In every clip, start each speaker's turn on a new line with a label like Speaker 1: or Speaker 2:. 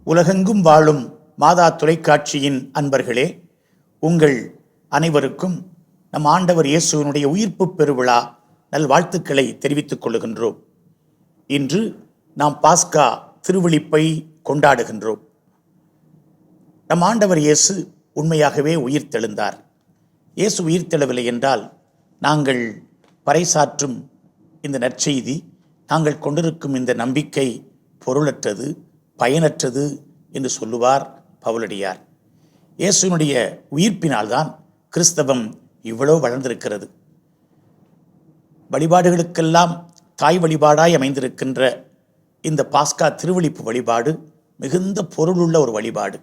Speaker 1: உலகெங்கும் வாழும் மாதா தொலைக்காட்சியின் அன்பர்களே, உங்கள் அனைவருக்கும் நம் ஆண்டவர் இயேசுவினுடைய உயிர்ப்பு பெருவிழா நல்வாழ்த்துக்களை தெரிவித்துக் கொள்ளுகின்றோம். இன்று நாம் பாஸ்கா திருவிழிப்பை கொண்டாடுகின்றோம். நம் ஆண்டவர் இயேசு உண்மையாகவே உயிர்த்தெழுந்தார். இயேசு உயிர்த்தெழவில்லை என்றால் நாங்கள் பறைசாற்றும் இந்த நற்செய்தி, நாங்கள் கொண்டிருக்கும் இந்த நம்பிக்கை பொருளற்றது, பயனற்றது என்று சொல்லுவார் பவுலடியார். இயேசுனுடைய உயிர்ப்பினால்தான் கிறிஸ்தவம் இவ்வளவு வளர்ந்திருக்கிறது. வழிபாடுகளுக்கெல்லாம் தாய் வழிபாடாய் அமைந்திருக்கின்ற இந்த பாஸ்கா திருவிழிப்பு வழிபாடு மிகுந்த பொருளுள்ள ஒரு வழிபாடு.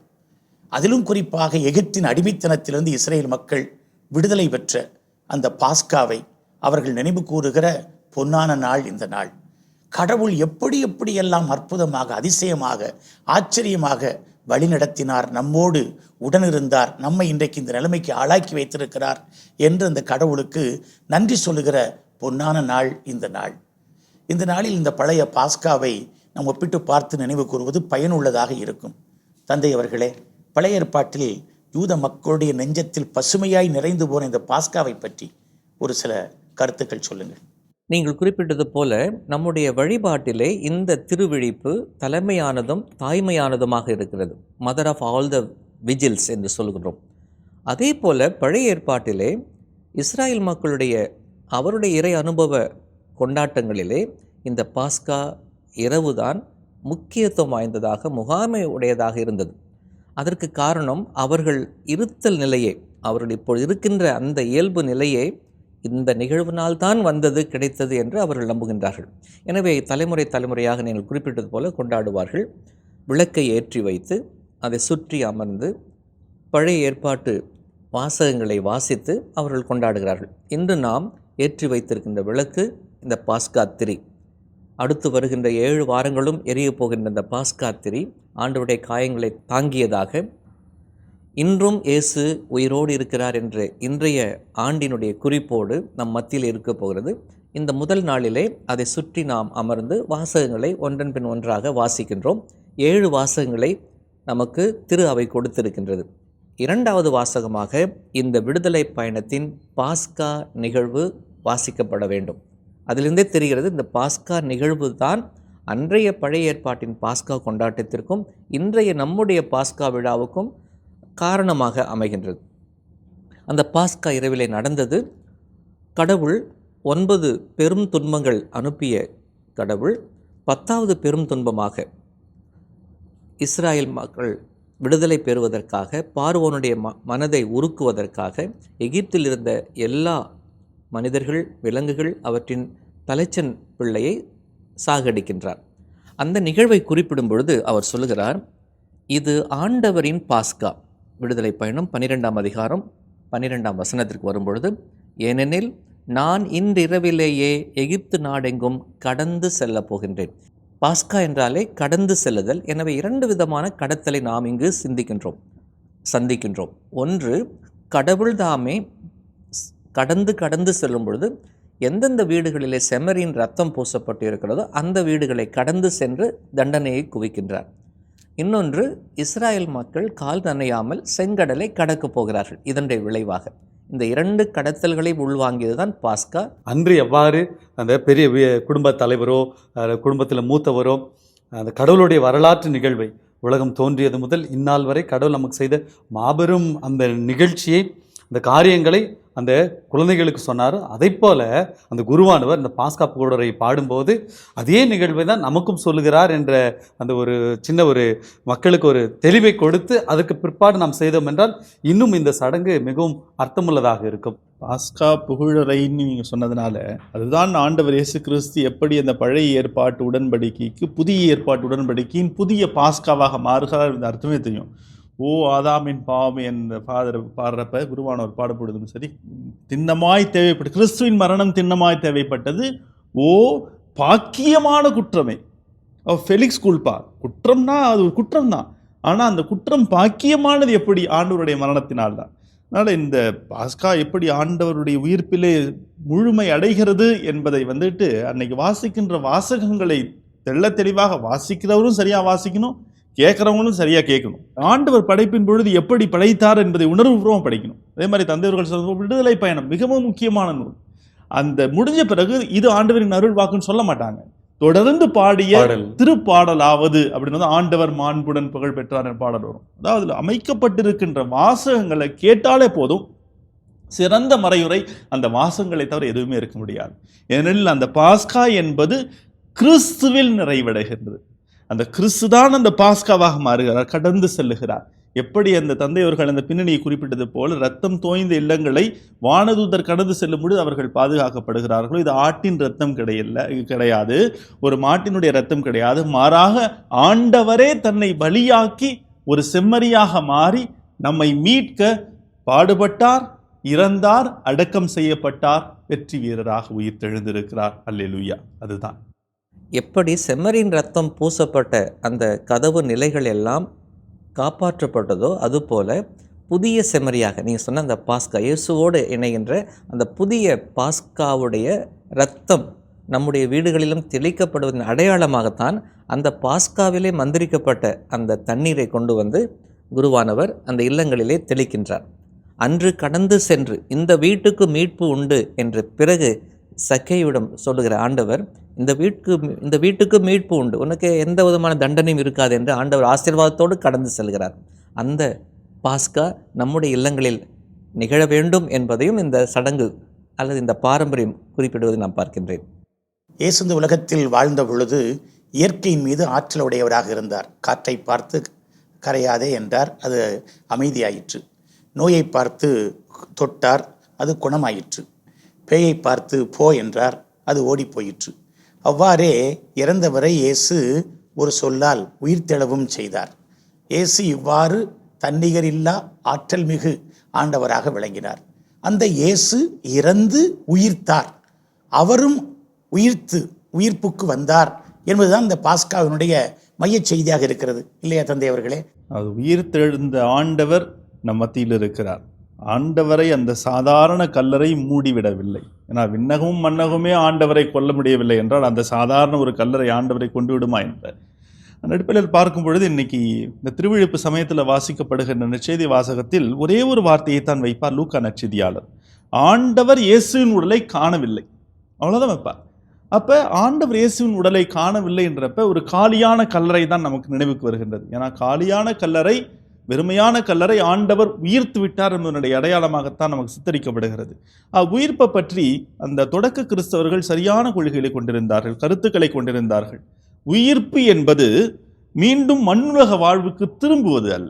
Speaker 1: அதிலும் குறிப்பாக எகிப்தின் அடிமைத்தனத்திலிருந்து இஸ்ரேல் மக்கள் விடுதலை பெற்ற அந்த பாஸ்காவை அவர்கள் நினைவு கூறுகிற பொன்னான நாள் இந்த நாள். கடவுள் எப்படியெல்லாம் அற்புதமாக, அதிசயமாக, ஆச்சரியமாக வழிநடத்தினார், நம்மோடு உடனிருந்தார், நம்மை இன்றைக்கு இந்த நிலைமைக்கு ஆளாக்கி வைத்திருக்கிறார் என்று அந்த கடவுளுக்கு நன்றி சொல்லுகிற பொன்னான நாள் இந்த நாள். இந்த நாளில் இந்த பழைய பாஸ்காவை நாம் ஒப்பிட்டு பார்த்து நினைவு கூறுவது பயனுள்ளதாக இருக்கும். தந்தை அவர்களே, பழைய ஏற்பாட்டில் யூத மக்களுடைய நெஞ்சத்தில் பசுமையாய் நிறைந்து போன இந்த பாஸ்காவை பற்றி ஒரு சில கருத்துக்கள் சொல்லுங்கள்.
Speaker 2: நீங்கள் குறிப்பிட்டது போல நம்முடைய வழிபாட்டிலே இந்த திருவிழிப்பு தலைமையானதும் தாய்மையானதுமாக இருக்கிறது. மதர் ஆஃப் ஆல் த விஜில்ஸ் என்று சொல்கிறோம். அதே போல பழைய ஏற்பாட்டிலே இஸ்ராயல் மக்களுடைய அவருடைய இறை அனுபவ கொண்டாட்டங்களிலே இந்த பாஸ்கா இரவுதான் முக்கியத்துவம் வாய்ந்ததாக, முகாமை உடையதாக இருந்தது. அதற்கு காரணம் அவர்கள் இருத்தல் நிலையே, அவர்கள் இப்போது இருக்கின்ற அந்த இயல்பு நிலையே இந்த நிகழ்வினால்தான் வந்தது, கிடைத்தது என்று அவர்கள் நம்புகின்றார்கள். எனவே தலைமுறையாக நீங்கள் குறிப்பிட்டது போல கொண்டாடுவார்கள். விளக்கை ஏற்றி வைத்து அதை சுற்றி அமர்ந்து பழைய ஏற்பாட்டு வாசகங்களை வாசித்து அவர்கள் கொண்டாடுகிறார்கள். இன்று நாம் ஏற்றி வைத்திருக்கின்ற விளக்கு இந்த பாஸ்கா திரி. அடுத்து வருகின்ற 7 வாரங்களும் எரிய போகின்ற இந்த பாஸ்கா திரி ஆண்டவருடைய காயங்களை தாங்கியதாக, இன்றும் இயேசு உயிரோடு இருக்கிறார் என்ற இன்றைய ஆண்டினுடைய குறிப்போடு நம் மத்தியில் இருக்க போகிறது. இந்த முதல் நாளிலே அதை சுற்றி நாம் அமர்ந்து வாசகங்களை ஒன்றன் பின் ஒன்றாக வாசிக்கின்றோம். 7 வாசகங்களை நமக்கு திரு அவை கொடுத்திருக்கின்றது. 2வது வாசகமாக இந்த விடுதலை பயணத்தின் பாஸ்கா நிகழ்வு வாசிக்கப்பட வேண்டும். அதிலிருந்தே தெரிகிறது, இந்த பாஸ்கா நிகழ்வு தான் அன்றைய பழைய ஏற்பாட்டின் பாஸ்கா கொண்டாட்டத்திற்கும் இன்றைய நம்முடைய பாஸ்கா விழாவுக்கும் காரணமாக அமைகின்றது. அந்த பாஸ்கா இரவிலே நடந்தது. கடவுள் 9 பெரும் துன்பங்கள் அனுப்பிய கடவுள் 10வது பெரும் துன்பமாக இஸ்ராயல் மக்கள் விடுதலை பெறுவதற்காக, பார்வோனுடைய மனதை உருக்குவதற்காக எகிப்தில் இருந்த எல்லா மனிதர்கள், விலங்குகள், அவற்றின் தலைச்சன் பிள்ளையை சாகடிக்கின்றார். அந்த நிகழ்வை குறிப்பிடும் பொழுது அவர் சொல்லுகிறார், இது ஆண்டவரின் பாஸ்கா. விடுதலை பயணம் 12ஆம் அதிகாரம் 12ஆம் வசனத்திற்கு வரும்பொழுது, ஏனெனில் நான் இன்றிரவிலேயே எகிப்து நாடெங்கும் கடந்து செல்ல போகின்றேன். பாஸ்கா என்றாலே கடந்து செல்லுதல். எனவே 2 விதமான கடத்தலை நாம் இங்கு சந்திக்கின்றோம். ஒன்று, கடவுள் தாமே கடந்து செல்லும் பொழுது எந்தெந்த வீடுகளிலே செம்மறியின் ரத்தம் பூசப்பட்டு இருக்கிறதோ அந்த வீடுகளை கடந்து சென்று தண்டனையை குவிக்கின்றார். இன்னொன்று, இஸ்ராயல் மக்கள் கால் நனையாமல் செங்கடலை கடக்கப் போகிறார்கள். இதனுடைய விளைவாக இந்த 2 கடத்தல்களை உள்வாங்கியது தான் பாஸ்கா.
Speaker 3: அன்று எவ்வாறு அந்த பெரிய குடும்ப தலைவரோ குடும்பத்தில் மூத்தவரோ அந்த கடவுளுடைய வரலாற்று நிகழ்வை, உலகம் தோன்றியது முதல் இந்நாள் வரை கடவுள் நமக்கு செய்த மாபெரும் அந்த நிகழ்ச்சியை, அந்த காரியங்களை அந்த குழந்தைகளுக்கு சொன்னார். அதை போல அந்த குருவானவர் இந்த பாஸ்கா புகழரை பாடும்போது அதே நிகழ்வை தான் நமக்கும் சொல்லுகிறார் என்ற அந்த ஒரு சின்ன ஒரு மக்களுக்கு ஒரு தெளிவை கொடுத்து அதற்கு பிற்பாடு நாம் செய்தோம் என்றால் இன்னும் இந்த சடங்கு மிகவும் அர்த்தமுள்ளதாக இருக்கும்.
Speaker 4: பாஸ்கா புகழரைன்னு நீங்கள் சொன்னதுனால அதுதான் ஆண்டவர் இயேசு கிறிஸ்து எப்படி அந்த பழைய ஏற்பாட்டு உடன்படிக்கைக்கு புதிய ஏற்பாட்டு உடன்படிக்கையின் புதிய பாஸ்காவாக மாறுகிறார் இந்த அர்த்தமே தெரியும். ஓ ஆதாமின் பாவம் என்ற பாடுறப்ப குருவானவர் பாடப்படுதும் சரி, திண்ணமாய் தேவைப்பட்டது, கிறிஸ்துவின் மரணம் திண்ணமாய் தேவைப்பட்டது. ஓ பாக்கியமான குற்றமே, ஃபெலிக்ஸ் கூல்பா, குற்றம்னா அது ஒரு குற்றம் தான், ஆனால் அந்த குற்றம் பாக்கியமானது எப்படி? ஆண்டவருடைய மரணத்தினால்தான். அதனால் இந்த பாஸ்கா எப்படி ஆண்டவருடைய உயிர்ப்பிலே முழுமை அடைகிறது என்பதை அன்னைக்கு வாசிக்கின்ற வாசகங்களை தெள்ள தெளிவாக வாசிக்கிறவரும் சரியாக வாசிக்கணும், கேட்குறவங்களும் சரியாக கேட்கணும். ஆண்டவர் படைப்பின் பொழுது எப்படி படைத்தார் என்பதை உணர்வுபூர்வமாக படிக்கணும். அதே மாதிரி தந்தையர்கள் சொல்ற விடுதலை பயணம் மிகவும் முக்கியமான நூல். அந்த முடிஞ்ச பிறகு இது ஆண்டவரின் அருள் வாக்குன்னு சொல்ல மாட்டாங்க. தொடர்ந்து பாடிய திருப்பாடலாவது அப்படின்னு ஆண்டவர் மாண்புடன் புகழ் பெற்றார் என்ற பாடல் வரும். அதாவது அமைக்கப்பட்டிருக்கின்ற வாசகங்களை கேட்டாலே போதும், சிறந்த மறையுரை அந்த வாசகங்களை தவிர எதுவுமே இருக்க முடியாது. ஏனெனில் அந்த பாஸ்கா என்பது கிறிஸ்துவில் நிறைவடைகின்றது. அந்த கிறிஸ்து தான் அந்த பாஸ்காவாக மாறுகிறார், கடந்து செல்லுகிறார். எப்படி அந்த தந்தையவர்கள் அந்த பின்னணியை குறிப்பிட்டது போல ரத்தம் தோய்ந்த இல்லங்களை வானதூதர் கடந்து செல்லும் பொழுது அவர்கள் பாதுகாக்கப்படுகிறார்களோ, இது ஆட்டின் ரத்தம் கிடையாது, ஒரு மாட்டினுடைய ரத்தம் கிடையாது. மாறாக ஆண்டவரே தன்னை பலியாக்கி ஒரு செம்மறியாக மாறி நம்மை மீட்க பாடுபட்டார், இறந்தார், அடக்கம் செய்யப்பட்டார், வெற்றி வீரராக உயிர் தெழுந்திருக்கிறார். அல்லேலூயா. அதுதான்
Speaker 2: எப்படி செம்மறியின் ரத்தம் பூசப்பட்ட அந்த கதவு நிலைகள் எல்லாம் காப்பாற்றப்பட்டதோ, அதுபோல புதிய செம்மறியாக நீங்கள் சொன்ன அந்த பாஸ்கா, இயேசுவோடு இணைகின்ற அந்த புதிய பாஸ்காவுடைய இரத்தம் நம்முடைய வீடுகளிலும் தெளிக்கப்படுவதன் அடையாளமாகத்தான் அந்த பாஸ்காவிலே மந்திரிக்கப்பட்ட அந்த தண்ணீரை கொண்டு வந்து குருவானவர் அந்த இல்லங்களிலே தெளிக்கின்றார். அன்று கடந்து சென்று இந்த வீட்டுக்கு மீட்பு உண்டு என்று பிறகு சக்கேயுவிடம் சொல்லுகிற ஆண்டவர், இந்த வீட்டுக்கு மீட்பு உண்டு, உனக்கு எந்த விதமான தண்டனையும் இருக்காது என்று ஆண்டவர் ஆசீர்வாதத்தோடு கடந்து செல்கிறார். அந்த பாஸ்கா நம்முடைய இல்லங்களில் நிகழ வேண்டும் என்பதையும் இந்த சடங்கு அல்லது இந்த பாரம்பரியம் குறிப்பிடுவதை நான் பார்க்கின்றேன்.
Speaker 1: இயேசு இந்த உலகத்தில் வாழ்ந்த பொழுது இயற்கையின் மீது ஆற்றல் உடையவராக இருந்தார். காற்றை பார்த்து கரையாதே என்றார், அது அமைதியாயிற்று. நோயை பார்த்து தொட்டார், அது குணமாயிற்று. பேயை பார்த்து போ என்றார், அது ஓடி போயிற்று. அவ்வாறே இறந்தவரை இயேசு ஒரு சொல்லால் உயிர்த்தெழவும் செய்தார். இயேசு இவ்வாறு தன்னிகரில்லா ஆற்றல் மிகு ஆண்டவராக விளங்கினார். அந்த இயேசு இறந்து உயிர்த்தார், அவரும் உயிர்ப்புக்கு வந்தார் என்பதுதான் இந்த பாஸ்காவினுடைய மைய செய்தியாக இருக்கிறது, இல்லையா தந்தை அவர்களே?
Speaker 4: அது உயிர்த்தெழுந்த ஆண்டவர் நம் மத்தியில் இருக்கிறார். ஆண்டவரை அந்த சாதாரண கல்லறை மூடிவிடவில்லை. ஏன்னா விண்ணகமும் மன்னகமே ஆண்டவரை கொல்ல முடியவில்லை என்றால் அந்த சாதாரண ஒரு கல்லறை ஆண்டவரை கொண்டு விடுமா என்ற அடிப்படையில் பார்க்கும் பொழுது இன்னைக்கு இந்த திருவிழிப்பு சமயத்தில் வாசிக்கப்படுகின்ற நற்செய்தி வாசகத்தில் ஒரே ஒரு வார்த்தையை தான் வைப்பார் லூக்கா நற்செய்தியாளர். ஆண்டவர் இயேசுவின் உடலை காணவில்லை, அவ்வளோதான் வைப்பார். அப்போ ஆண்டவர் இயேசுவின் உடலை காணவில்லை என்றப்ப ஒரு காலியான கல்லறை தான் நமக்கு நினைவுக்கு வருகின்றது. ஏன்னா காலியான கல்லறை, வெறுமையான கல்லறை, ஆண்டவர் உயிர்த்து விட்டார் என்பதனுடைய அடையாளமாகத்தான் நமக்கு சித்தரிக்கப்படுகிறது. உயிர்ப்பை பற்றி அந்த தொடக்க கிறிஸ்தவர்கள் சரியான கொள்கைகளை கொண்டிருந்தார்கள், கருத்துக்களை கொண்டிருந்தார்கள். உயிர்ப்பு என்பது மீண்டும் மண்ணுலக வாழ்வுக்கு திரும்புவது அல்ல.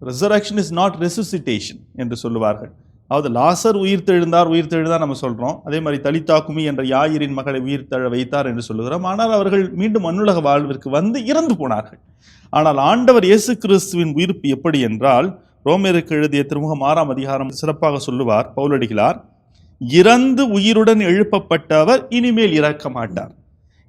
Speaker 4: ரெசரக்ஷன் இஸ் நாட் ரெசுசிட்டேஷன் என்று சொல்லுவார்கள். அதாவது லாசர் உயிர்த்தெழுந்தார் நம்ம சொல்கிறோம். அதே மாதிரி தலித்தாக்குமி என்ற யாயிரின் மகளை உயிர்த்தெழ வைத்தார் என்று சொல்லுகிறோம். ஆனால் அவர்கள் மீண்டும் மண்ணுலக வாழ்விற்கு வந்து இறந்து போனார்கள். ஆனால் ஆண்டவர் இயேசு கிறிஸ்துவின் உயிர்ப்பு எப்படி என்றால், ரோமேருக்கு எழுதிய திருமுகம் 6ஆம் அதிகாரம் சிறப்பாக சொல்லுவார் பவுலடிகளார், இறந்து உயிருடன் எழுப்பப்பட்டவர் இனிமேல் இறக்க மாட்டார்,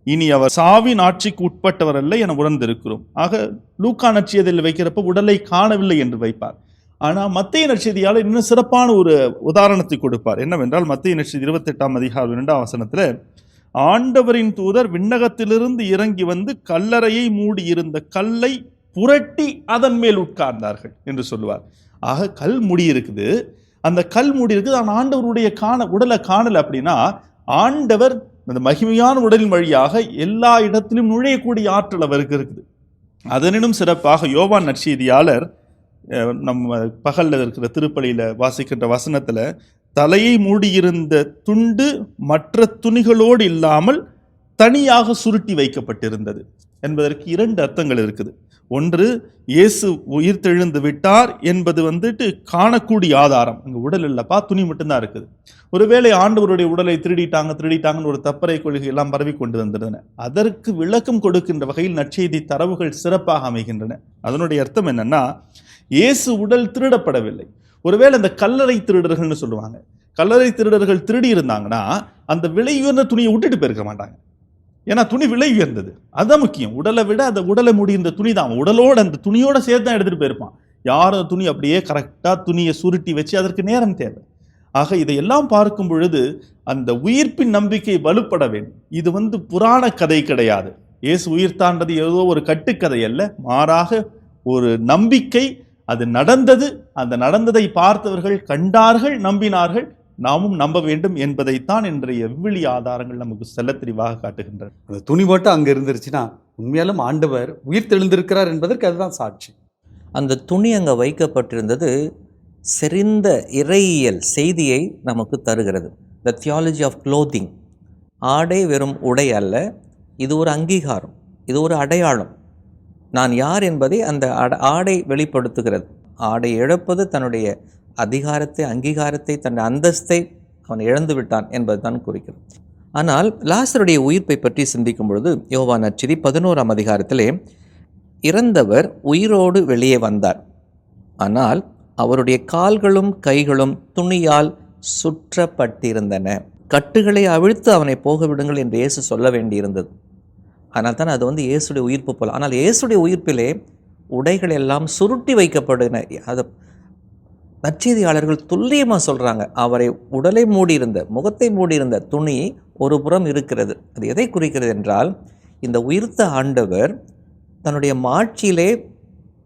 Speaker 4: இனி அவர் சாவின் ஆட்சிக்கு உட்பட்டவர் அல்ல என உணர்ந்திருக்கிறோம். ஆக லூக்கா நற்செய்தியில் வைக்கிறப்ப உடலை காணவில்லை என்று வைப்பார். ஆனால் மத்தேயு நற்செய்தியாளர் இன்னும் சிறப்பான ஒரு உதாரணத்தை கொடுப்பார். என்னவென்றால் மத்தேயு நற்செய்தி 28ஆம் அதிகாரம் 2ஆம் வசனத்தில், ஆண்டவரின் தூதர் விண்ணகத்திலிருந்து இறங்கி வந்து கல்லறையை மூடியிருந்த கல்லை புரட்டி அதன் மேல் உட்கார்ந்தார்கள் என்று சொல்லுவார். ஆக கல் மூடி இருக்குது, அந்த கல் மூடி இருக்குது, ஆனால் ஆண்டவருடைய உடலை காணல. அப்படின்னா ஆண்டவர் அந்த மகிமையான உடலின் வழியாக எல்லா இடத்திலும் நுழையக்கூடிய ஆற்றல் அவருக்கு இருக்குது. அதனினும் சிறப்பாக யோவான் நற்செய்தியாளர் நம்ம பகலில் இருக்கிற திருப்பலியில் வாசிக்கின்ற வசனத்தில், தலையை மூடியிருந்த துண்டு மற்ற துணிகளோடு இல்லாமல் தனியாக சுருட்டி வைக்கப்பட்டிருந்தது என்பதற்கு 2 அர்த்தங்கள் இருக்குது. ஒன்று, இயேசு உயிர்த்தெழுந்து விட்டார் என்பது காணக்கூடிய ஆதாரம். அங்கே உடல் இல்லப்பா, துணி மட்டும்தான் இருக்குது. ஒருவேளை ஆண்டவருடைய உடலை திருடிட்டாங்கன்னு ஒரு தப்பறை கொள்கை எல்லாம் பரவி கொண்டு வந்திருந்தன. அதற்கு விளக்கம் கொடுக்கின்ற வகையில் நற்செய்தி தரவுகள் சிறப்பாக அமைகின்றன. அதனுடைய அர்த்தம் என்னன்னா, இயேசு உடல் திருடப்படவில்லை. ஒருவேளை அந்த கல்லறை திருடர்கள்னு சொல்லுவாங்க, கல்லறை திருடர்கள் திருடி இருந்தாங்கன்னா அந்த விலை உயர்ந்த துணியை விட்டுட்டு போயிருக்க மாட்டாங்க. ஏன்னா துணி விலை உயர்ந்தது, அதுதான் முக்கியம். உடலை விட அந்த உடலை முடிந்த துணி தான், உடலோட அந்த துணியோட சேர்த்து தான் எடுத்துட்டு போயிருப்பான். யாரும் துணி அப்படியே கரெக்டாக துணியை சுருட்டி வச்சு அதற்கு நேரம் தேவை. ஆக இதையெல்லாம் பார்க்கும் பொழுது அந்த உயிர்ப்பின் நம்பிக்கை வலுப்பட வேண்டும். இது புராண கதை கிடையாது, இயேசு உயிர்த்தான்றது ஏதோ ஒரு கட்டுக்கதை அல்ல, மாறாக ஒரு நம்பிக்கை. அது நடந்தது. அந்த நடந்ததை பார்த்தவர்கள் கண்டார்கள், நம்பினார்கள். நாமும் நம்ப வேண்டும் என்பதைத்தான் இன்றைய விவிலிய ஆதாரங்கள் நமக்கு செல்ல தெளிவாக காட்டுகின்றன.
Speaker 3: அந்த துணி மட்டும் அங்கே இருந்துருச்சுன்னா உண்மையாலும் ஆண்டவர் உயிர் தெழுந்திருக்கிறார் என்பதற்கு அதுதான் சாட்சி.
Speaker 2: அந்த துணி அங்கே வைக்கப்பட்டிருந்தது செறிந்த இறையியல் செய்தியை நமக்கு தருகிறது. த தியாலஜி ஆஃப் க்ளோத்திங். ஆடை வெறும் உடை அல்ல, இது ஒரு அங்கீகாரம், இது ஒரு அடையாளம். நான் யார் என்பதை அந்த ஆடை வெளிப்படுத்துகிறது. ஆடை இழப்பது தன்னுடைய அதிகாரத்தை, அங்கீகாரத்தை, தன் அந்தஸ்தை அவன் இழந்து விட்டான் என்பது தான் குறிக்கிறது. ஆனால் லாசருடைய உயிர்ப்பை பற்றி சிந்திக்கும் பொழுது யோவான் நற்செய்தி 11ஆம் அதிகாரத்திலே இறந்தவர் உயிரோடு வெளியே வந்தார். ஆனால் அவருடைய கால்களும் கைகளும் துணியால் சுற்றப்பட்டிருந்தன. கட்டுகளை அவிழ்த்து அவனை போக விடுங்கள் என்று இயேசு சொல்ல வேண்டியிருந்தது. ஆனால் தான் அது இயேசுடைய உயிர்ப்பு போல. ஆனால் இயேசுடைய உயிர்ப்பிலே உடைகள் எல்லாம் சுருட்டி வைக்கப்படுகின. அது நற்செய்தியாளர்கள் துல்லியமாக சொல்கிறாங்க. அவரை உடலை மூடியிருந்த, முகத்தை மூடியிருந்த துணி ஒரு புறம் இருக்கிறது. அது எதை குறிக்கிறது என்றால், இந்த உயிர்த்த ஆண்டவர் தன்னுடைய மாட்சியிலே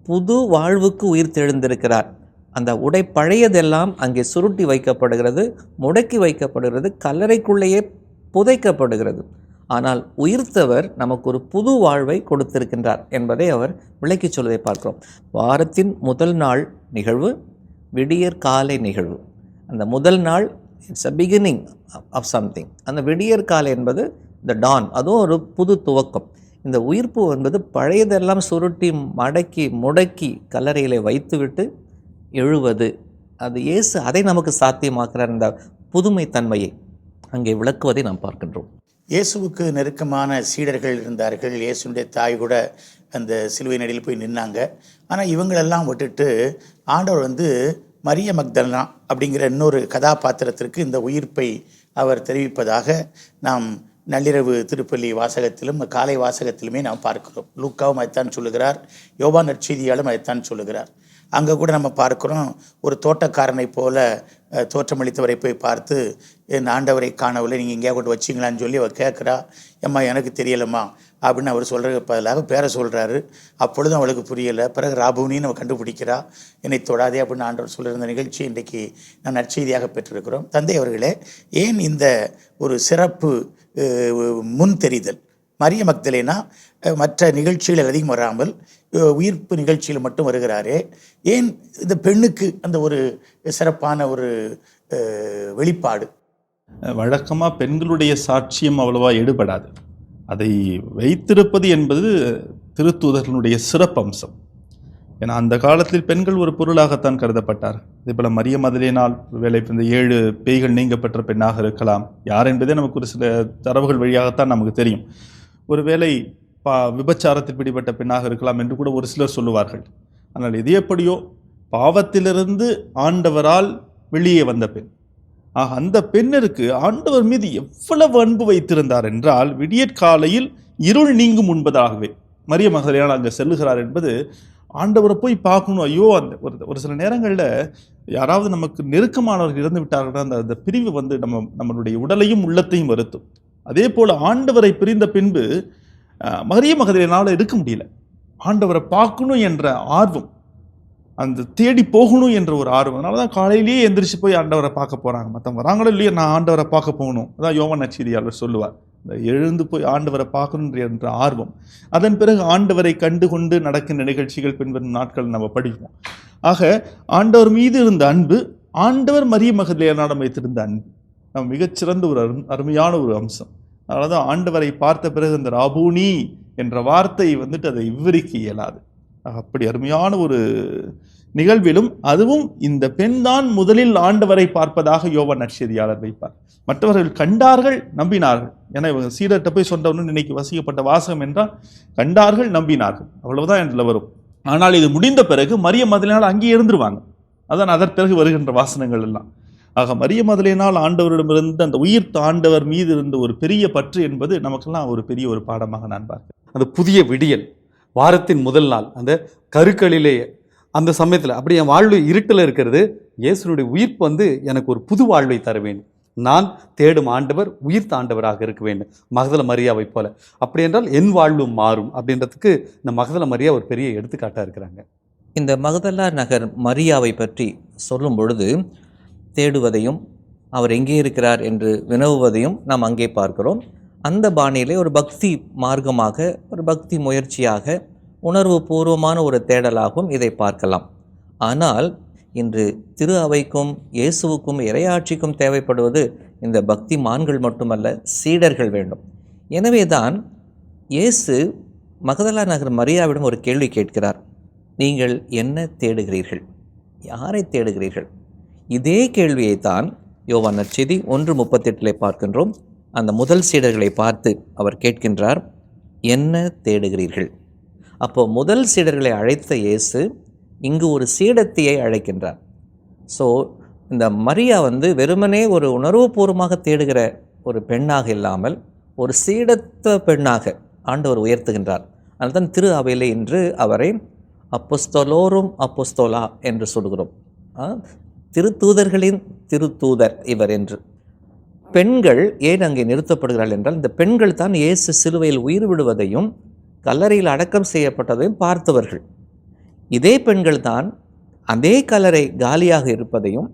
Speaker 2: புது வாழ்வுக்கு உயிர் தெழுந்திருக்கிறார். அந்த உடை பழையதெல்லாம் அங்கே சுருட்டி வைக்கப்படுகிறது, முடக்கி வைக்கப்படுகிறது, கல்லறைக்குள்ளேயே புதைக்கப்படுகிறது. ஆனால் உயிர்த்தவர் நமக்கு ஒரு புது வாழ்வை கொடுத்திருக்கின்றார் என்பதை அவர் விளக்கிச் சொல்வதை பார்க்கிறோம். வாரத்தின் முதல் நாள் நிகழ்வு விடியற் காலை நிகழ்வு. அந்த முதல் நாள் it's a beginning of something. அந்த விடியற் காலை என்பது த டான், அதுவும் ஒரு புது துவக்கம். இந்த உயிர்ப்பு என்பது பழையதெல்லாம் சுருட்டி மடக்கி முடக்கி கல்லறையிலே வைத்துவிட்டு எழுவது. அது இயேசு அதை நமக்கு சாத்தியமாக்குறார். இந்த புதுமை தன்மையை அங்கே விளக்குவதை நாம் பார்க்கின்றோம்.
Speaker 1: இயேசுவுக்கு நெருக்கமான சீடர்கள் இருந்தார்கள். இயேசுடைய தாய் கூட அந்த சிலுவை நடியில் போய் நின்னாங்க. ஆனால் இவங்களெல்லாம் விட்டுட்டு ஆண்டவர் மரிய மக்தலனா அப்படிங்கிற இன்னொரு கதாபாத்திரத்திற்கு இந்த உயிர்ப்பை அவர் தெரிவிப்பதாக நாம் நள்ளிரவு திருப்பலி வாசகத்திலும் காலை வாசகத்திலுமே நாம் பார்க்கிறோம். லூக்காவும் அதைத்தான் சொல்லுகிறார், யோவான் நற்செய்தியாலும் அதைத்தான் சொல்லுகிறார். அங்கே கூட நம்ம பார்க்குறோம், ஒரு தோட்டக்காரனை போல தோற்றமளித்தவரை போய் பார்த்து, என் ஆண்டவரை காணவில்லை, நீங்கள் எங்கேயா கொண்டு வச்சிங்களான்னு சொல்லி அவர் கேட்குறா. ஏம்மா எனக்கு தெரியலம்மா அப்படின்னு அவர் சொல்கிறதுக்கு பதிலாக பேரை சொல்கிறாரு. அப்பொழுதும் அவளுக்கு புரியலை. பிறகு ராபுனின்னு அவள் கண்டுபிடிக்கிறா. என்னை தொடாதே அப்படின்னு ஆண்டவர் சொல்லியிருந்த நிகழ்ச்சி இன்றைக்கு நான் நற்செய்தியாக பெற்றிருக்கிறோம். தந்தை அவர்களே, ஏன் இந்த ஒரு சிறப்பு முன் தெரிதல்? மரிய மக்தலேனா மற்ற நிகழ்ச்சிகள் அதிகம் வராமல் உயிர்ப்பு நிகழ்ச்சியில் மட்டும் வருகிறாரே, ஏன் இந்த பெண்ணுக்கு அந்த ஒரு சிறப்பான ஒரு வெளிப்பாடு?
Speaker 4: வழக்கமாக பெண்களுடைய சாட்சியம் அவ்வளவா எடுபடாது. அதை வைத்திருப்பது என்பது திருத்தூதர்களுடைய சிறப்பம்சம். ஏன்னா அந்த காலத்தில் பெண்கள் ஒரு பொருளாகத்தான் கருதப்பட்டார். இதே போல் மரிய மதலேனால் வேலை இந்த 7 பேய்கள் நீங்கப்பெற்ற பெண்ணாக இருக்கலாம். யார் என்பதே நமக்கு ஒரு சில தரவுகள் வழியாகத்தான் நமக்கு தெரியும். ஒருவேளை விபச்சாரத்தில் பிடிபட்ட பெண்ணாக இருக்கலாம் என்று கூட ஒரு சிலர் சொல்லுவார்கள். ஆனால் எது எப்படியோ பாவத்திலிருந்து ஆண்டவரால் வெளியே வந்த பெண். அந்த பெண்ணிற்கு ஆண்டவர் மீது எவ்வளவு அன்பு வைத்திருந்தார் என்றால், விடியற்காலையில் இருள் நீங்கும் முன்பதாகவே மரிய மகதலேனாள் அங்கே செல்லுகிறார் என்பது ஆண்டவரை போய் பார்க்கணும். ஐயோ, அந்த ஒரு சில நேரங்களில் யாராவது நமக்கு நெருக்கமானவர்கள் இறந்து விட்டார்கள், அந்த பிரிவு நம்மளுடைய உடலையும் உள்ளத்தையும் வருத்தும். அதே போல் ஆண்டவரை பிரிந்த பின்பு மரிய மகதலேனால இருக்க முடியல. ஆண்டவரை பார்க்கணும் என்ற ஆர்வம், அந்த தேடி போகணும் என்ற ஒரு ஆர்வம். அதனால தான் காலையிலேயே எந்திரிச்சு போய் ஆண்டவரை பார்க்க போகிறாங்க. மற்றவங்க வராங்களோ இல்லையோ, நான் ஆண்டவரை பார்க்க போகணும். அதான் யோவான் நற்செய்தியாளர் சொல்லுவார், எழுந்து போய் ஆண்டவரை பார்க்கணும் என்ற ஆர்வம். அதன் பிறகு ஆண்டவரை கண்டு கொண்டு நடக்கின்ற நிகழ்ச்சிகள் பின்வரும் நாட்கள் நம்ம படிப்போம். ஆக ஆண்டவர் மீது இருந்த அன்பு, ஆண்டவர் மரிய மகதலேனாளிடம் வைத்திருந்த அன்பு நம்ம மிகச்சிறந்த ஒரு அருமையான ஒரு அம்சம். அதனால தான் ஆண்டவரை பார்த்த பிறகு அந்த ராபூனி என்ற வார்த்தை அதை விவரிக்க இயலாது. அப்படி அருமையான ஒரு நிகழ்விலும் அதுவும் இந்த பெண் தான் முதலில் ஆண்டவரை பார்ப்பதாக யோவான் நற்செய்தியாளர் வைப்பார். மற்றவர்கள் கண்டார்கள், நம்பினார்கள். ஏன்னா இவங்க சீடர்கிட்ட போய் சொன்னவன்னு இன்னைக்கு வசிக்கப்பட்ட வாசகம் என்றால் கண்டார்கள், நம்பினார்கள், அவ்வளவுதான் இதில் வரும். ஆனால் இது முடிந்த பிறகு மரிய மதலேனாள் அங்கேயே இருந்துருவாங்க. அதான் அதற்கு பிறகு வருகின்ற வாசனங்கள் எல்லாம். ஆக மரிய மதலேனாள் ஆண்டவரிடமிருந்து அந்த உயிர்த்த ஆண்டவர் மீது இருந்த ஒரு பெரிய பற்று என்பது நமக்கெல்லாம் ஒரு பெரிய ஒரு பாடமாக நான் பார்க்கிறேன்.
Speaker 3: அந்த புதிய விடியல், வாரத்தின் முதல் நாள், அந்த கருக்களிலேயே அந்த சமயத்தில் அப்படி என் வாழ்வு இருட்டில் இருக்கிறது, இயேசுனுடைய உயிர்ப்பு எனக்கு ஒரு புது வாழ்வை தர வேண்டும். நான் தேடும் ஆண்டவர் உயிர்த்த ஆண்டவராக இருக்க வேண்டும், மகதல மரியாவை போல. அப்படி என்றால் என் வாழ்வும் மாறும் அப்படின்றதுக்கு இந்த மகதல மரியா ஒரு பெரிய எடுத்துக்காட்டாக இருக்கிறாங்க.
Speaker 2: இந்த மகதலா நகர் மரியாவை பற்றி சொல்லும் பொழுது தேடுவதையும் அவர் எங்கே இருக்கிறார் என்று வினவுவதையும் நாம் அங்கே பார்க்கிறோம். அந்த பாணியிலே ஒரு பக்தி மார்க்கமாக, ஒரு பக்தி முயற்சியாக, உணர்வு பூர்வமான ஒரு தேடலாகவும் இதை பார்க்கலாம். ஆனால் இன்று திரு அவைக்கும் இயேசுவுக்கும் இறையாட்சிக்கும் தேவைப்படுவது இந்த பக்தி மான்கள் மட்டுமல்ல, சீடர்கள் வேண்டும். எனவே தான் இயேசு மகதலா நகர் மரியாவிடம் ஒரு கேள்வி கேட்கிறார். நீங்கள் என்ன தேடுகிறீர்கள்? யாரை தேடுகிறீர்கள்? இதே கேள்வியைத்தான் யோவான் நற்செய்தி 1:38 பார்க்கின்றோம். அந்த முதல் சீடர்களை பார்த்து அவர் கேட்கின்றார், என்ன தேடுகிறீர்கள்? அப்போ முதல் சீடர்களை அழைத்த இயேசு இங்கு ஒரு சீடத்தியை அழைக்கின்றார். ஸோ இந்த மரியா வெறுமனே ஒரு உணர்வுபூர்வமாக தேடுகிற ஒரு பெண்ணாக இல்லாமல் ஒரு சீடத்த பெண்ணாக ஆண்டவர் உயர்த்துகின்றார். அதனால்தான் திரு அவையிலே இன்று அவரை அப்போஸ்தலோரும் அப்போஸ்தோலா என்று சொல்கிறோம். திருத்தூதர்களின் திருத்தூதர் இவர் என்று. பெண்கள் ஏன் அங்கே நிறுத்தப்படுகிறார்கள் என்றால், இந்த பெண்கள் தான் இயேசு சிலுவையில் உயிர் விடுவதையும் கல்லறையில் அடக்கம் செய்யப்பட்டதையும் பார்த்தவர்கள். இதே பெண்கள் தான் அதே கல்லறை காலியாக இருப்பதையும்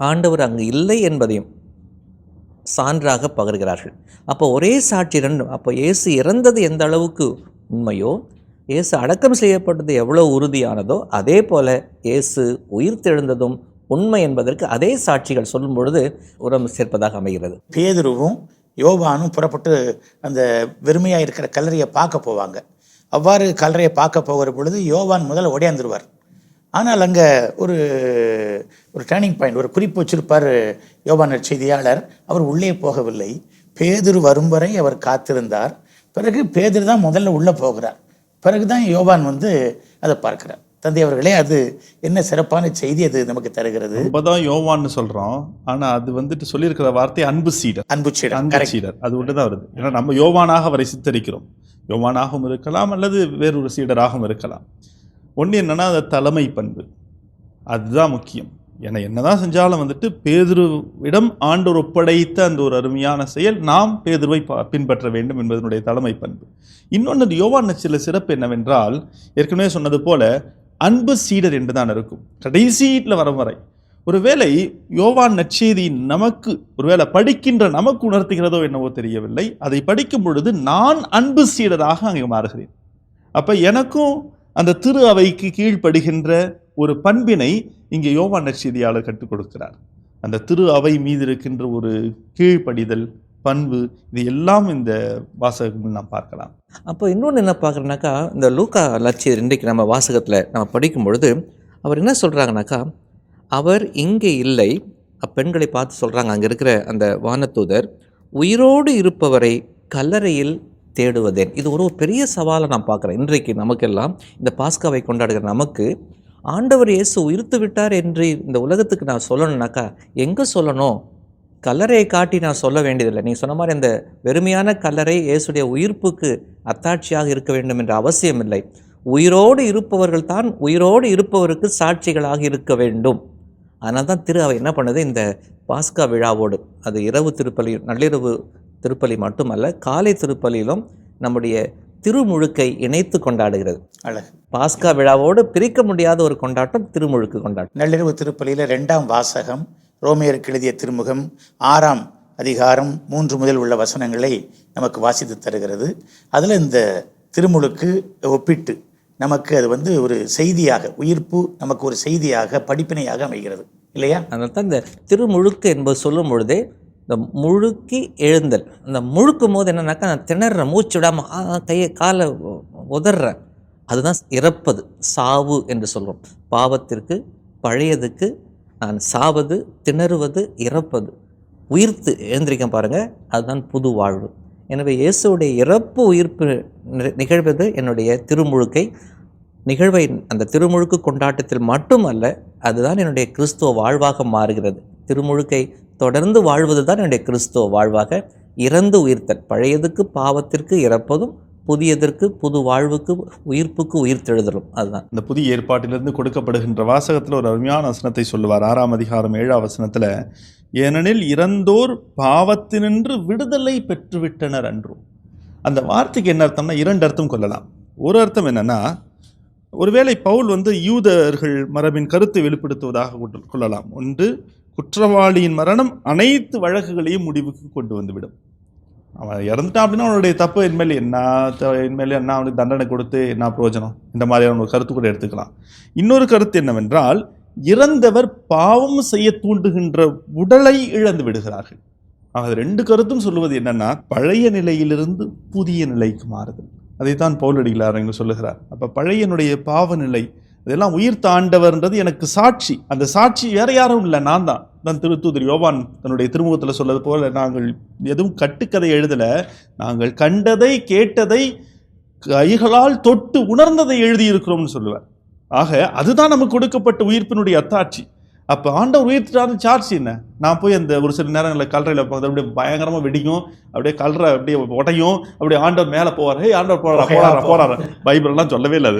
Speaker 2: ஆண்டவர் அங்கு இல்லை என்பதையும் சான்றாக பகர்கிறார்கள். அப்போ ஒரே சாட்சி ரெண்டும். அப்போ இயேசு இறந்தது எந்த அளவுக்கு உண்மையோ, இயேசு அடக்கம் செய்யப்பட்டது எவ்வளோ உறுதியானதோ, அதே போல இயேசு உயிர்த்தெழுந்ததும் உண்மை என்பதற்கு அதே சாட்சிகள் சொல்லும் பொழுது உரம் சேர்ப்பதாக அமைகிறது.
Speaker 1: பேதுருவும் யோவானும் புறப்பட்டு அந்த வெறுமையாக இருக்கிற கல்லறையை பார்க்க போவாங்க. அவ்வாறு கல்லறையை பார்க்க போகிற பொழுது யோவான் முதல்ல ஓடியாந்துருவார். ஆனால் அங்கே ஒரு டேர்னிங் பாயிண்ட், ஒரு குறிப்பு வச்சிருப்பார் யோவான் நற்செய்தியாளர். அவர் உள்ளே போகவில்லை, பேதுரு வரும் வரை அவர் காத்திருந்தார். பிறகு பேதுரு தான் முதல்ல உள்ளே போகிறார். பிறகுதான் யோவான் அதை பார்க்கிறார். தந்தை அவர்களே, அது என்ன சிறப்பான செய்தி அது நமக்கு தருகிறது.
Speaker 4: இப்பதான் யோவான்னு சொல்றோம், ஆனா அது சொல்லியிருக்கிற வார்த்தை அன்பு சீடர்.
Speaker 1: அன்பு சீடர்
Speaker 4: அது ஒன்றுதான் வருது. ஏன்னா நம்ம யோவானாக அவரை சித்தரிக்கிறோம். யோவானாகவும் இருக்கலாம் அல்லது வேறொரு சீடராகவும் இருக்கலாம். ஒன்று என்னன்னா, அது தலைமை பண்பு, அதுதான் முக்கியம். ஏன்னா என்னதான் செஞ்சாலும் பேதுருவிடம் ஆண்டவர் ஒப்படைத்த அந்த ஒரு அருமையான செயல், நாம் பேதுருவை பின்பற்ற வேண்டும் என்பதனுடைய தலைமை பண்பு. இன்னொன்று யோவான் நற்செய்தியில சிறப்பு என்னவென்றால், ஏற்கனவே சொன்னது போல அன்பு சீடர் என்றுதான் இருக்கும் கடைசியில் வரும் வரை. ஒருவேளை யோவான் நற்செய்தி நமக்கு ஒருவேளை படிக்கின்ற நமக்கு உணர்த்துகிறதோ என்னவோ தெரியவில்லை. அதை படிக்கும் பொழுது நான் அன்பு சீடராக அங்கே மாறுகிறேன். அப்ப எனக்கும் அந்த திரு அவைக்கு கீழ்ப்படுகின்ற ஒரு பண்பினை இங்கே யோவான் நற்செய்தியாளர் கற்றுக் கொடுக்கிறார். அந்த திரு அவை மீது இருக்கின்ற ஒரு கீழ்ப்படிதல் பண்பு, இது எல்லாம் இந்த வாசகங்கள் நாம் பார்க்கலாம்.
Speaker 2: அப்போ இன்னொன்று என்ன பார்க்குறேன்னாக்கா, இந்த லூக்கா நற்செய்தி இன்றைக்கு நம்ம வாசகத்தில் நம்ம படிக்கும் பொழுது அவர் என்ன சொல்கிறாங்கனாக்கா, அவர் இங்கே இல்லை. அப்பெண்களை பார்த்து சொல்கிறாங்க, அங்கே இருக்கிற அந்த வானதூதர், உயிரோடு இருப்பவரை கல்லறையில் தேடுவதேன். இது ஒரு பெரிய சவாலை நான் பார்க்குறேன். இன்றைக்கு நமக்கெல்லாம் இந்த பாஸ்காவை கொண்டாடுகிற நமக்கு, ஆண்டவர் இயேசு உயிர்த்து விட்டார் என்று இந்த உலகத்துக்கு நான் சொல்லணும்னாக்கா எங்கே சொல்லணும்? கல்லறையை காட்டி நான் சொல்ல வேண்டியதில்லை. நீங்கள் சொன்ன மாதிரி அந்த வெறுமையான கல்லறை இயேசுடைய உயிர்ப்புக்கு அத்தாட்சியாக இருக்க வேண்டும் என்ற அவசியம் இல்லை. உயிரோடு இருப்பவர்கள் தான் உயிரோடு இருப்பவருக்கு சாட்சிகளாக இருக்க வேண்டும். அதனால தான் திரு அவை என்ன பண்ணுது, இந்த பாஸ்கா விழாவோடு, அது இரவு திருப்பலி, நள்ளிரவு திருப்பலி மட்டுமல்ல, காலை திருப்பலியிலும் நம்முடைய திருமுழுக்கை இணைத்து கொண்டாடுகிறது.
Speaker 1: அழகு.
Speaker 2: பாஸ்கா விழாவோடு பிரிக்க முடியாத ஒரு கொண்டாட்டம் திருமுழுக்கு கொண்டாட்டம்.
Speaker 1: நள்ளிரவு திருப்பலியில் 2ஆம் வாசகம் ரோமையருக்கு எழுதிய திருமுகம் 6ஆம் அதிகாரம் 3 முதல் உள்ள வசனங்களை நமக்கு வாசித்து தருகிறது. அதில் இந்த திருமுழுக்கு ஒப்பிட்டு நமக்கு அது ஒரு செய்தியாக, உயிர்ப்பு நமக்கு ஒரு செய்தியாக, படிப்பினையாக அமைகிறது இல்லையா?
Speaker 2: அதனால தான் இந்த திருமுழுக்கு என்பது சொல்லும் பொழுதே இந்த முழுக்கி எழுந்தல். அந்த முழுக்கும் போது என்னன்னாக்கா, நான் திணறேன், மூச்சு விடாமல் கையை காலை உதறேன். அதுதான் இறப்பது, சாவு என்று சொல்கிறோம். பாவத்திற்கு பழையதுக்கு நான் சாவது, திணறுவது, இறப்பது, உயிர்த்து எழுந்திருக்க பாருங்கள், அதுதான் புது வாழ்வு. எனவே இயேசுடைய இறப்பு உயிர்ப்பு நிகழ்வது என்னுடைய திருமுழுக்கை நிகழ்வை அந்த திருமுழுக்கு கொண்டாட்டத்தில் மட்டுமல்ல, அதுதான் என்னுடைய கிறிஸ்துவ வாழ்வாக மாறுகிறது. திருமுழுக்கை தொடர்ந்து வாழ்வது தான் என்னுடைய கிறிஸ்துவ வாழ்வாக. இறந்து உயிர்த்தல், பழையதுக்கு பாவத்திற்கு இறப்பதும், புதியதற்கு புது வாழ்வுக்கு உயிர்ப்புக்கு உயிர்த்தெழுதலும், அதுதான்
Speaker 4: இந்த புதிய ஏற்பாட்டிலிருந்து கொடுக்கப்படுகின்ற வாசகத்தில் ஒரு அருமையான வசனத்தை சொல்லுவார். 6ஆம் அதிகாரம் 7ஆம் வசனத்தில், ஏனெனில் இறந்தோர் பாவத்தினின்று விடுதலை பெற்றுவிட்டனர் அன்றோ. அந்த வார்த்தைக்கு என்ன அர்த்தம்னா 2 அர்த்தம் கொள்ளலாம். ஒரு அர்த்தம் என்னன்னா, ஒருவேளை பவுல் யூதர்கள் மரபின் கருத்தை வெளிப்படுத்துவதாக கொள்ளலாம். ஒன்று, குற்றவாளியின் மரணம் அனைத்து வழக்குகளையும் முடிவுக்கு கொண்டு வந்துவிடும். அவன் இறந்துட்டான் அப்படின்னா அவனுடைய தப்பு இனிமேல் என்ன அவனுக்கு தண்டனை கொடுத்து என்ன பிரயோஜனம், இந்த மாதிரியான ஒரு கருத்து கூட எடுத்துக்கலாம். இன்னொரு கருத்து என்னவென்றால், இறந்தவர் பாவம் செய்ய தூண்டுகின்ற உடலை இழந்து விடுகிறார்கள். ஆக 2 கருத்தும் சொல்லுவது என்னன்னா, பழைய நிலையிலிருந்து புதிய நிலைக்கு மாறுதல். அதைத்தான் பவுலடிகளார் இங்கு சொல்லுகிறார். அப்ப பழையனுடைய பாவ நிலை அதெல்லாம் உயிர்த்த ஆண்டவர்ன்றது எனக்கு சாட்சி. அந்த சாட்சி வேற யாரும் இல்லை, நான் தான். திருத்தூதர் யோவான் தன்னுடைய திருமுகத்தில் சொல்லது போல, நாங்கள் எதுவும் கட்டுக்கதை எழுதல, நாங்கள் கண்டதை கேட்டதை கைகளால் தொட்டு உணர்ந்ததை எழுதியிருக்கிறோம்னு சொல்லுவார். ஆக அதுதான் நமக்கு கொடுக்கப்பட்ட உயிர்ப்பினுடைய அத்தாட்சி. அப்போ ஆண்டவர் உயிர்த்தாரு சாட்சி என்ன? நான் போய் அந்த ஒரு சில நேரங்களில் கல்றையில் பார்த்து அப்படியே பயங்கரமாக வெடிக்கும், அப்படியே கல்றை அப்படியே உடையும், அப்படியே ஆண்டவர் மேலே போவார். ஆண்டவர் போறாரு பைபிள்லாம் சொல்லவே இல்லை.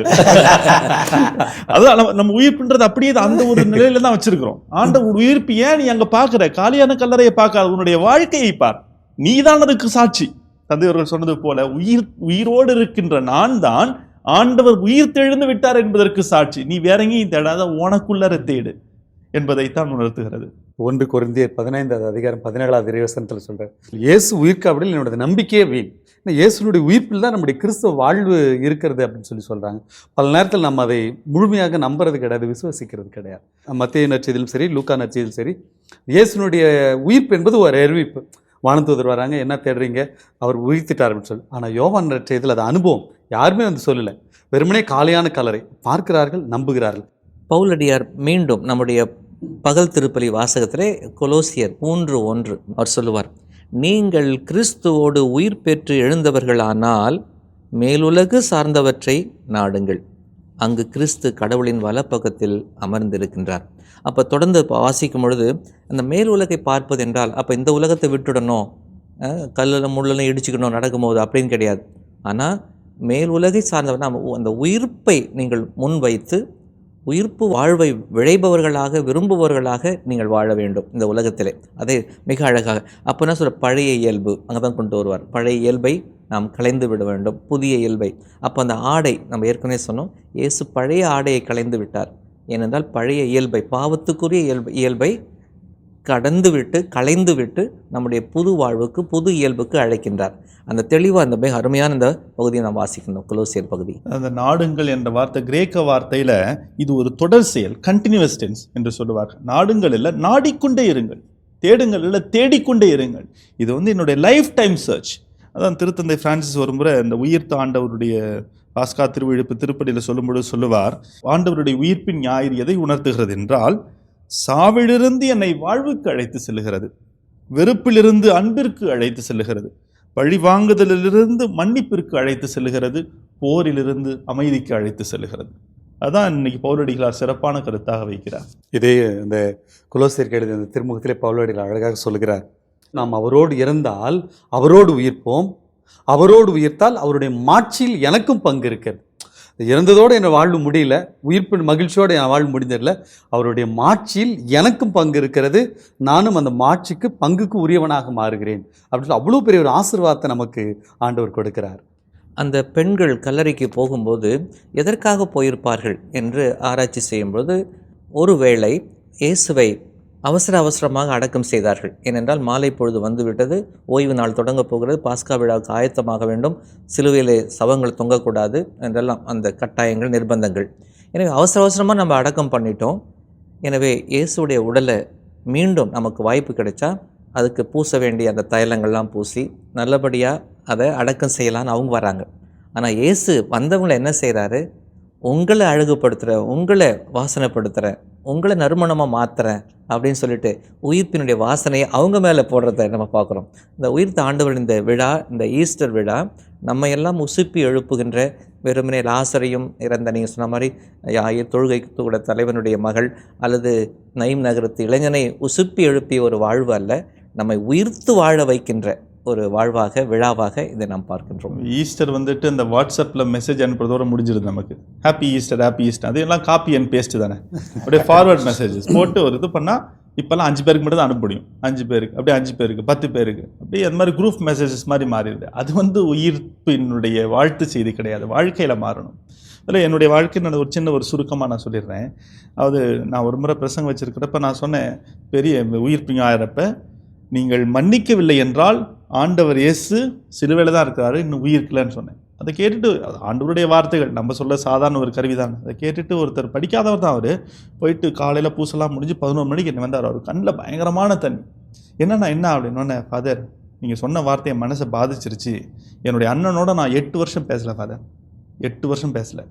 Speaker 4: அதுதான் நம்ம உயிர்ப்புன்றது அப்படியே அந்த ஒரு நிலையில தான் வச்சிருக்கிறோம். ஆண்டவர் உயிர்ப்பு ஏன் நீ அங்கே பார்க்குற? காலியான கல்லறையை பார்க்காத, உன்னுடைய வாழ்க்கையை பார், நீதான் அதுக்கு சாட்சி. தந்தையவர்கள் சொன்னது போல, உயிரோடு இருக்கின்ற நான் தான் ஆண்டவர் உயிர் தெழுந்து விட்டார் என்பதற்கு சாட்சி. நீ வேற எங்கேயும் தேடாத, உனக்குள்ளர தேடு என்பதைத்தான் உணர்த்துகிறது.
Speaker 3: 1 கொரிந்தியர் 15:17 சொல்றார், இயேசு உயிர்க்காவிடில் என்னோட நம்பிக்கையே வீண். இயேசுனுடைய உயிர்ப்பில் தான் நம்முடைய கிறிஸ்துவ வாழ்வு இருக்கிறது அப்படின்னு சொல்றாங்க. பல நேரத்தில் நம்ம அதை முழுமையாக நம்புறது கிடையாது, விசுவசிக்கிறது கிடையாது. மத்தேயு நற்செய்தியிலும் சரி, லூக்கா நற்செய்தியிலும் சரி, இயேசுனுடைய உயிர்ப்பு என்பது ஒரு அறிவிப்பு. வானதூதர் வராங்க, என்ன தேடுறீங்க, அவர் உயிர்த்திட்டார் அப்படின்னு சொல்லி. ஆனால் யோவான் நற்செய்தியில் அது அனுபவம், யாருமே சொல்லலை. வெறுமனே காலியான கல்லறை பார்க்கிறார்கள், நம்புகிறார்கள்.
Speaker 2: பவுலடியார் மீண்டும் நம்முடைய பகல் திருப்பலி வாசகத்திலே கொலோசியர் 3:1 அவர் சொல்லுவார், நீங்கள் கிறிஸ்துவோடு உயிர் பெற்று எழுந்தவர்களானால் மேலுலகு சார்ந்தவற்றை நாடுங்கள், அங்கு கிறிஸ்து கடவுளின் வலப்பக்கத்தில் அமர்ந்திருக்கின்றார். அப்போ தொடர்ந்து வாசிக்கும் பொழுது அந்த மேல் உலகை பார்ப்பது என்றால், அப்போ இந்த உலகத்தை விட்டுடணும், கல்லில் முள்ளெல்லாம் இடிச்சுக்கணும் நடக்கும்போது அப்படின்னு கிடையாது. ஆனால் மேல் உலகை சார்ந்தவர் அந்த உயிர்ப்பை நீங்கள் முன்வைத்து உயிர்ப்பு வாழ்வை விழைபவர்களாக விரும்புபவர்களாக நீங்கள் வாழ வேண்டும் இந்த உலகத்திலே. அதை மிக அழகாக அப்போ என்ன சொல்ற, பழைய இயல்பு அங்கே தான் கொண்டு வருவார். பழைய இயல்பை நாம் களைந்து விட வேண்டும், புதிய இயல்பை. அப்போ அந்த ஆடை நம்ம ஏற்கனவே சொன்னோம், இயேசு பழைய ஆடையை களைந்து விட்டார். ஏனென்றால் பழைய இயல்பை, பாவத்துக்குரிய இயல்பை களைந்து விட்டு நம்முடைய புது வாழ்வுக்கு, புது இயல்புக்கு அழைக்கின்றார். அந்த தெளிவாக அந்த மிக அருமையான இந்த பகுதியை நாம் வாசிக்கணும், கொலோசியர் பகுதி.
Speaker 4: அந்த நாடுங்கள் என்ற வார்த்தை கிரேக்க வார்த்தையில் இது ஒரு தொடர் செயல், கண்டினியூஸ் டென்ஸ் என்று சொல்லுவார்கள். நாடுங்கள் இல்லை, நாடிக்கொண்டே இருங்கள், தேடுங்கள் இல்லை, தேடிக்கொண்டே இருங்கள். இது என்னுடைய லைஃப் டைம் சர்ச். அதான் திருத்தந்தை பிரான்சிஸ் ஒரு முறை இந்த உயிர்த்த ஆண்டவருடைய பாஸ்கா திருவிழிப்பு திருப்பலியில் சொல்லும்பொழுது சொல்லுவார், ஆண்டவருடைய உயிர்ப்பின் ஞாயிறு எதை உணர்த்துகிறது என்றால், சாவிலிருந்து என்னை வாழ்வுக்கு அழைத்து செல்லுகிறது, வெறுப்பிலிருந்து அன்பிற்கு அழைத்து செல்லுகிறது, பழி வாங்குதலிலிருந்து மன்னிப்பிற்கு அழைத்து செல்லுகிறது, போரிலிருந்து அமைதிக்கு அழைத்து செல்லுகிறது. அதான் இன்னைக்கு பவுலடிகளார் சிறப்பான கருத்தாக வைக்கிறார்.
Speaker 3: இதே இந்த கொலோசியருக்கு எழுதிய அந்த திருமுகத்திலே பவுலடிகளார் அழகாக சொல்லுகிறார், நாம் அவரோடு இறந்தால் அவரோடு உயிர்ப்போம், அவரோடு உயிர்த்தால் அவருடைய மாட்சியில் எனக்கும் பங்கு இருக்கிறது. இறந்ததோடு என் வாழ்வு முடியல, உயிர்ப்பு மகிழ்ச்சியோடு என் வாழ்வு முடிஞ்சிடல, அவருடைய மாட்சியில் எனக்கும் பங்கு இருக்கிறது, நானும் அந்த மாட்சிக்கு பங்குக்கு உரியவனாக மாறுகிறேன் அப்படின்னு அவ்வளோ பெரிய ஒரு ஆசீர்வாதத்தை நமக்கு ஆண்டவர் கொடுக்கிறார்.
Speaker 2: அந்த பெண்கள் கல்லறைக்கு போகும்போது எதற்காக போயிருப்பார்கள் என்று ஆராய்ச்சி செய்யும்போது, ஒருவேளை இயேசுவை அவசரமாக அடக்கம் செய்தார்கள். ஏனென்றால் மாலை பொழுது வந்துவிட்டது, ஓய்வு நாள் தொடங்க போகிறது, பாஸ்கா விழாவுக்கு ஆயத்தமாக வேண்டும், சிலுவையிலே சவங்கள் தொங்கக்கூடாது என்றெல்லாம் அந்த கட்டாயங்கள், நிர்பந்தங்கள். எனவே அவசரமாக நம்ம அடக்கம் பண்ணிட்டோம். எனவே இயேசுடைய உடலை மீண்டும் நமக்கு வாய்ப்பு கிடைச்சா அதுக்கு பூச வேண்டிய அந்த தைலங்கள்லாம் பூசி நல்லபடியாக அதை அடக்கம் செய்யலான்னு அவங்க வராங்க. ஆனால் இயேசு வந்தவங்களை என்ன செய்கிறாரு, உங்களை அழகுபடுத்துகிறேன், உங்களை வாசனைப்படுத்துகிறேன், உங்களை நறுமணமாக மாற்றுறேன் அப்படின்னு சொல்லிட்டு உயிர்ப்பினுடைய வாசனையை அவங்க மேலே போடுறத நம்ம பார்க்குறோம். இந்த உயிர்த்த ஆண்டவர் இந்த விழா, இந்த ஈஸ்டர் விழா நம்ம எல்லாம் உசுப்பி எழுப்புகின்ற, வெறுமனே லாசரையும் இறந்த நீங்கள் சொன்ன மாதிரி தொழுகைக்கு கூட தலைவனுடைய மகள் அல்லது நைம் நகரத்து இளைஞனை உசுப்பி எழுப்பிய ஒரு வாழ்வு அல்ல, நம்மை உயிர்த்து வாழ வைக்கின்ற ஒரு வாழ்வாக, விழாவாக இதை நாம் பார்க்கின்றோம்.
Speaker 4: ஈஸ்டர் இந்த வாட்ஸ்அப்பில் மெசேஜ் அனுப்புறதோட முடிஞ்சிருது நமக்கு, ஹாப்பி ஈஸ்டர் ஹாப்பி ஈஸ்டர், அதையெல்லாம் காப்பி அண்ட் பேஸ்ட் தானே, அப்படியே ஃபார்வர்ட் மெசேஜஸ் போட்டு ஒரு இது பண்ணால் இப்போல்லாம் 5 பேருக்கு மட்டும் தான் அனுப்ப முடியும். 5 பேருக்கு, அப்படியே 5 பேருக்கு, 10 பேருக்கு, அப்படியே அந்த மாதிரி குரூப் மெசேஜஸ் மாதிரி மாறிடுது. அது வந்து உயிர்ப்பினுடைய வாழ்த்து செய்தி கிடையாது, வாழ்க்கையில் மாறணும். அதில் என்னுடைய வாழ்க்கையில் ஒரு சின்ன ஒரு சுருக்கமாக நான் சொல்லிடுறேன். அதாவது நான் ஒரு முறை பிரசங்கம் வச்சுருக்கிறப்ப நான் சொன்னேன், பெரிய உயிர்ப்பு ஞாயிறப்ப நீங்கள் மன்னிக்கவில்லை என்றால் ஆண்டவர் இயேசு சிலுவையில் தான் இருக்கிறாரு, இன்னும் உயிர்க்கலன்னு சொன்னேன். அதை கேட்டுட்டு, ஆண்டவருடைய வார்த்தைகள் நம்ம சொல்ல சாதாரண ஒரு கருவி தான். அதை கேட்டுட்டு ஒருத்தர் படிக்காதவர் தான் அவர், போயிட்டு காலையில் பூசெல்லாம் முடிஞ்சு 11 மணிக்கு என்ன வந்தார். அவர் கண்ணில் பயங்கரமான தண்ணி. என்ன அப்படின்னு, ஃபாதர் நீங்கள் சொன்ன வார்த்தை என் மனசை பாதிச்சிருச்சு. என்னுடைய அண்ணனோட நான் 8 வருஷம் பேசலை ஃபாதர், 8 வருஷம் பேசலை.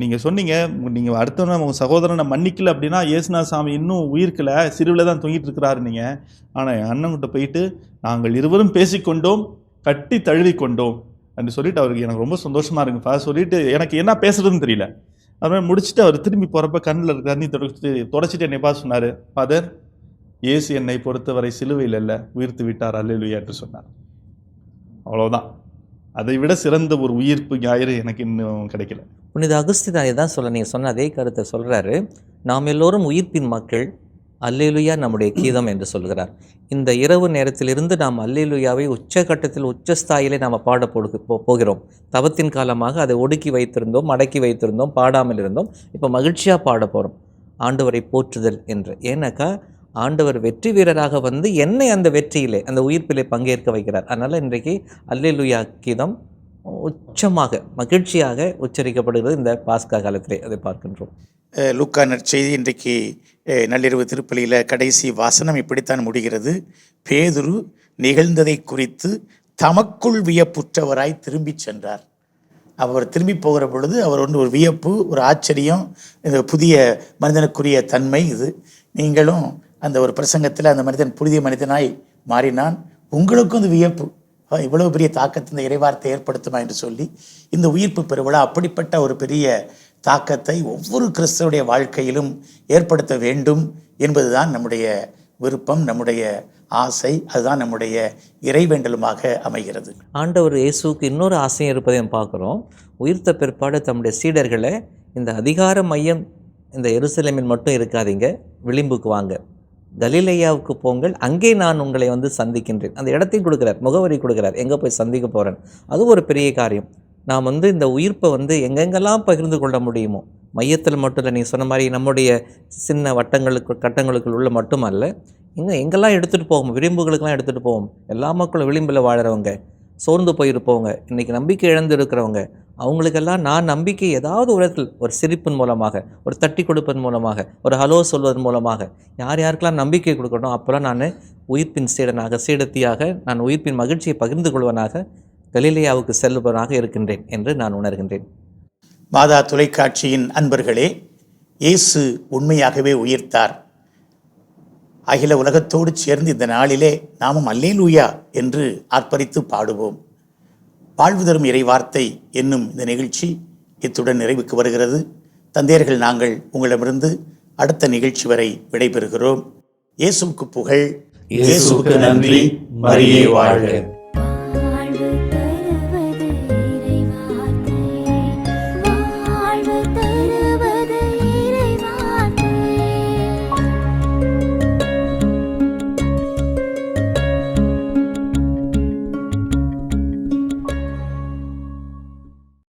Speaker 4: நீங்கள் சொன்னீங்க, நீங்கள் அடுத்தவன உங்கள் சகோதரனை மன்னிக்கல அப்படின்னா இயேசுநாத சாமி இன்னும் உயிர்க்கலை, சிறுவில் தான் தொங்கிட்டு இருக்கிறாரு நீங்கள். ஆனால் என் அண்ணன்கிட்ட போயிட்டு நாங்கள் இருவரும் பேசிக்கொண்டோம், கட்டி தழுவி கொண்டோம் அப்படின்னு சொல்லிட்டு அவருக்கு எனக்கு ரொம்ப சந்தோஷமாக இருக்குப்பா சொல்லிட்டு எனக்கு என்ன பேசுறதுன்னு தெரியல. அதுமாதிரி முடிச்சுட்டு அவர் திரும்பி போகிறப்ப கண்ணில் தண்ணி தொடச்சிட்டு என்னை பார்த்து சொன்னார், ஃபாதர் இயேசு என்னை பொறுத்தவரை சிலுவையில் இல்லை, உயிர்த்து விட்டார், அல்லேலூயா என்று சொன்னார். அவ்வளோதான். அதை விட சிறந்த ஒரு உயிர்ப்பு ஞாயிறு எனக்கு இன்னும் கிடைக்கல.
Speaker 2: புனித அகுஸ்தினார் தான் சொல்ல, நீங்கள் சொன்ன அதே கருத்தை சொல்கிறாரு. நாம் எல்லோரும் உயிர்ப்பின் மக்கள், அல்லேலுயா நம்முடைய கீதம் என்று சொல்கிறார். இந்த இரவு நேரத்திலிருந்து நாம் அல்லேலுயாவை உச்சகட்டத்தில் உச்சஸ்தாயிலே நாம் பாட போகிறோம். தவத்தின் காலமாக அதை ஒடுக்கி வைத்திருந்தோம், அடக்கி வைத்திருந்தோம், பாடாமல் இருந்தோம். இப்போ மகிழ்ச்சியாக பாட போகிறோம், ஆண்டவரை போற்றுதல் என்று. ஏன்னாக்கா ஆண்டவர் வெற்றி வீரராக வந்து என்னை அந்த வெற்றியிலே, அந்த உயிர்ப்பிலே பங்கேற்க வைக்கிறார். அதனால் இன்றைக்கு அல்லேலுயா கீதம் உச்சமாக மகிழ்ச்சியாக உச்சரிக்கப்படுகிறது இந்த பாஸ்கா காலத்திலே, அதை பார்க்கின்றோம்.
Speaker 1: லூக்கா நற்செய்தி இன்றைக்கு நள்ளிரவு திருப்பலியில் கடைசி வாசனம் இப்படித்தான் முடிகிறது. பேதுரு நிகழ்ந்ததை குறித்து தமக்குள் வியப்புற்றவராய் திரும்பி சென்றார். அவர் திரும்பி போகிற பொழுது அவர் ஒரு வியப்பு, ஒரு ஆச்சரியம், இந்த புதிய மனிதனுக்குரிய தன்மை இது. நீங்களும் அந்த ஒரு பிரசங்கத்தில் அந்த மனிதன் புதிய மனிதனாய் மாறினான், உங்களுக்கும் அந்த வியப்பு, இவ்வளவு பெரிய தாக்கத்தை இந்த இறைவார்த்தை ஏற்படுத்துமா என்று சொல்லி இந்த உயிர்ப்பு பெருவிழா அப்படிப்பட்ட ஒரு பெரிய தாக்கத்தை ஒவ்வொரு கிறிஸ்தவருடைய வாழ்க்கையிலும் ஏற்படுத்த வேண்டும் என்பதுதான் நம்முடைய விருப்பம், நம்முடைய ஆசை, அதுதான் நம்முடைய இறைவேண்டலுமாக அமைகிறது.
Speaker 2: ஆண்டவர் இயேசுக்கு இன்னொரு ஆசையும் இருப்பதையும் பார்க்குறோம். உயிர்த்த பிற்பாடு தம்முடைய சீடர்களை இந்த அதிகார மையம் இந்த எருசலேமில் மட்டும் இருக்காதீங்க, விளிம்புக்கு வாங்க, கலிலேயாவுக்கு போங்கள், அங்கே நான் உங்களை வந்து சந்திக்கின்றேன். அந்த இடத்தையும் கொடுக்குறார், முகவரி கொடுக்குறார், எங்கே போய் சந்திக்க போகிறேன். அது ஒரு பெரிய காரியம். நாம் வந்து இந்த உயிர்ப்பை வந்து எங்கெங்கெல்லாம் பகிர்ந்து கொள்ள முடியுமோ, மையத்தில் மட்டும் இல்லை, நீங்கள் சொன்ன மாதிரி நம்முடைய சின்ன கட்டங்களுக்குள் உள்ள மட்டுமல்ல, எங்கெல்லாம் எடுத்துகிட்டு போவோம், விளிம்புகளுக்கெல்லாம் எடுத்துகிட்டு போவோம். எல்லா மக்களும் விளிம்பில் வாழறவங்க, சோர்ந்து போயிருப்பவங்க, இன்றைக்கி நம்பிக்கை இழந்து இருக்கிறவங்க, அவங்களுக்கெல்லாம் நான் நம்பிக்கை ஏதாவது ஒரு இடத்தில் ஒரு சிரிப்பின் மூலமாக, ஒரு தட்டி கொடுப்பதன் மூலமாக, ஒரு ஹலோ சொல்வதன் மூலமாக யார் யாருக்கெல்லாம் நம்பிக்கை கொடுக்கணும், அப்போல்லாம் நான் உயிர்ப்பின் சீடனாக, சீடத்தியாக, நான் உயிர்ப்பின் மகிழ்ச்சியை பகிர்ந்து கொள்வனாக கலிலேயாவுக்கு செல்லுபவனாக இருக்கின்றேன் என்று நான் உணர்கின்றேன்.
Speaker 1: மாதா தொலைக்காட்சியின் அன்பர்களே, இயேசு உண்மையாகவே உயிர்த்தார். அகில உலகத்தோடு சேர்ந்து இந்த நாளிலே நாமும் அல்லேலூயா என்று ஆர்ப்பரித்து பாடுவோம். வாழ்வு தரும் இறைவார்த்தை என்னும் இந்த நிகழ்ச்சி இத்துடன் நிறைவுக்கு வருகிறது. தந்தையர்கள் நாங்கள் உங்களிடமிருந்து அடுத்த நிகழ்ச்சி வரை விடைபெறுகிறோம். இயேசுவுக்கு புகழ், இயேசுவுக்கு நன்றி, மரியே வாழ்க.